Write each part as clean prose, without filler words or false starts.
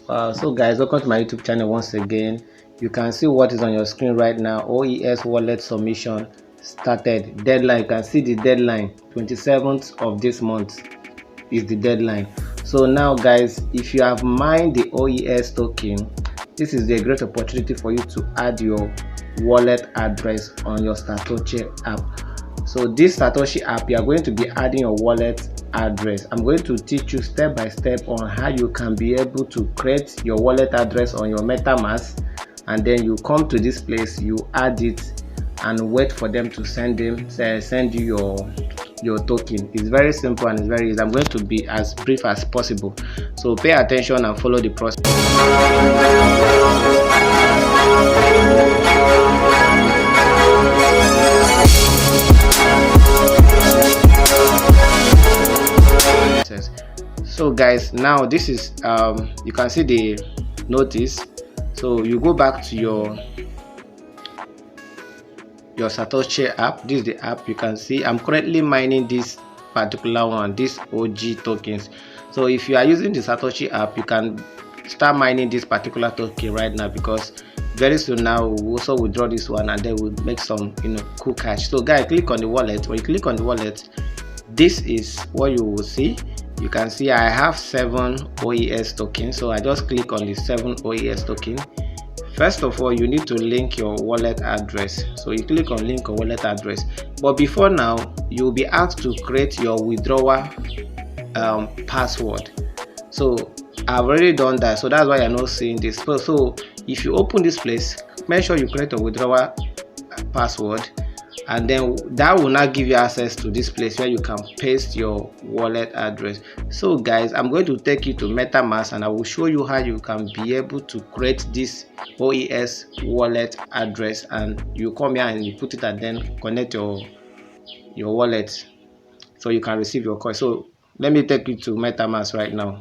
So guys, welcome to my YouTube channel once again. You can see what is on your screen right now. OEX wallet submission started. Deadline, you can see the deadline, 27th of this month is the deadline. So now guys, if you have mined the OEX token, this is a great opportunity for you to add your wallet address on your Satoshi app. So this Satoshi app, you are going to be adding your wallet address. I'm going to teach you step by step on how you can be able to create your wallet address on your MetaMask, and then you come to this place, you add it and wait for them to send you your token. It's very simple and it's very easy. I'm going to be as brief as possible, so pay attention and follow the process. So guys, now this is you can see the notice. So you go back to your Satoshi app. This is the app. You can see I'm currently mining this particular one, this OG tokens. So if you are using the Satoshi app, you can start mining this particular token right now, because very soon now we'll also withdraw this one and then we'll make some cool cash. So guys, click on the wallet. When you click on the wallet, this is what you will see. You can see I have 7 OEX tokens, so I just click on the 7 OEX token. First of all, you need to link your wallet address, so you click on link your wallet address. But before now, you'll be asked to create your withdrawal password. So I've already done that, so that's why you're not seeing this. So if you open this place, make sure you create a withdrawal password, and then that will now give you access to this place where you can paste your wallet address. So guys, I'm going to take you to MetaMask and I will show you how you can be able to create this OEX wallet address, and you come here and you put it and then connect your wallet so you can receive your coin. So let me take you to MetaMask right now.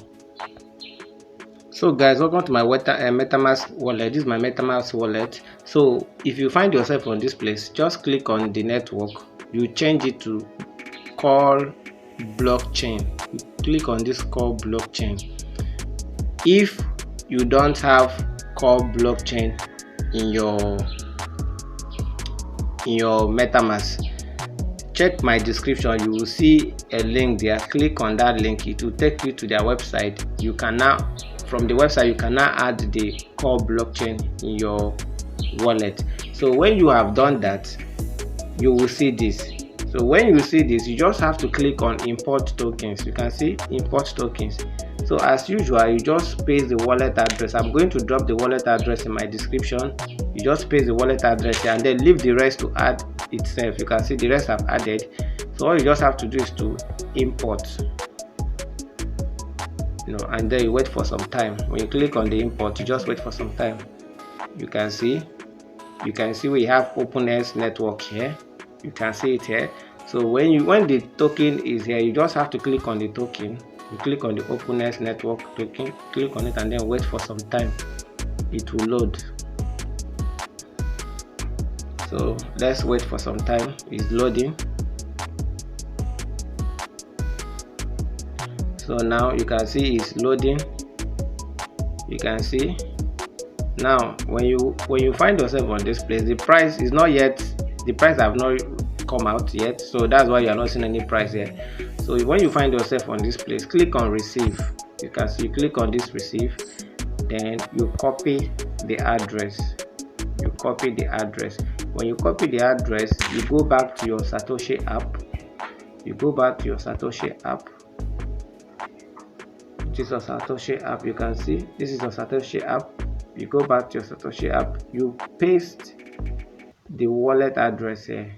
So guys, welcome to my MetaMask wallet. This is my MetaMask wallet. So if you find yourself on this place, just click on the network. You change it to call blockchain. You click on this call blockchain. If you don't have call blockchain in your MetaMask, check my description. You will see a link there. Click on that link. It will take you to their website. You can now, from the website, you can now add the core blockchain in your wallet. So when you have done that, you will see this. So when you see this, you just have to click on import tokens. You can see import tokens. So as usual, you just paste the wallet address. I'm going to drop the wallet address in my description. You just paste the wallet address here and then leave the rest to add itself. You can see the rest I've added. So all you just have to do is to import, and then you wait for some time. When you click on the import, you just wait for some time. You can see we have OpenEx network here. You can see it here. So when the token is here, you just have to click on the token. You click on the OpenEx network token, click on it and then wait for some time. It will load. So let's wait for some time. It's loading. So now you can see it's loading. You can see now when you find yourself on this place, the price is not yet, the price have not come out yet, so that's why you are not seeing any price here. So when you find yourself on this place, click on receive. You can see, you click on this receive, then you copy the address. You copy the address. When you copy the address, you go back to your Satoshi app. You go back to your Satoshi app. This is a Satoshi app. You can see this is a Satoshi app. You go back to your Satoshi app, you paste the wallet address here,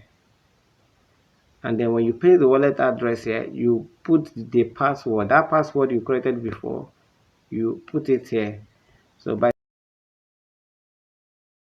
and then when you paste the wallet address here, you put the password, that password you created before, you put it here. So by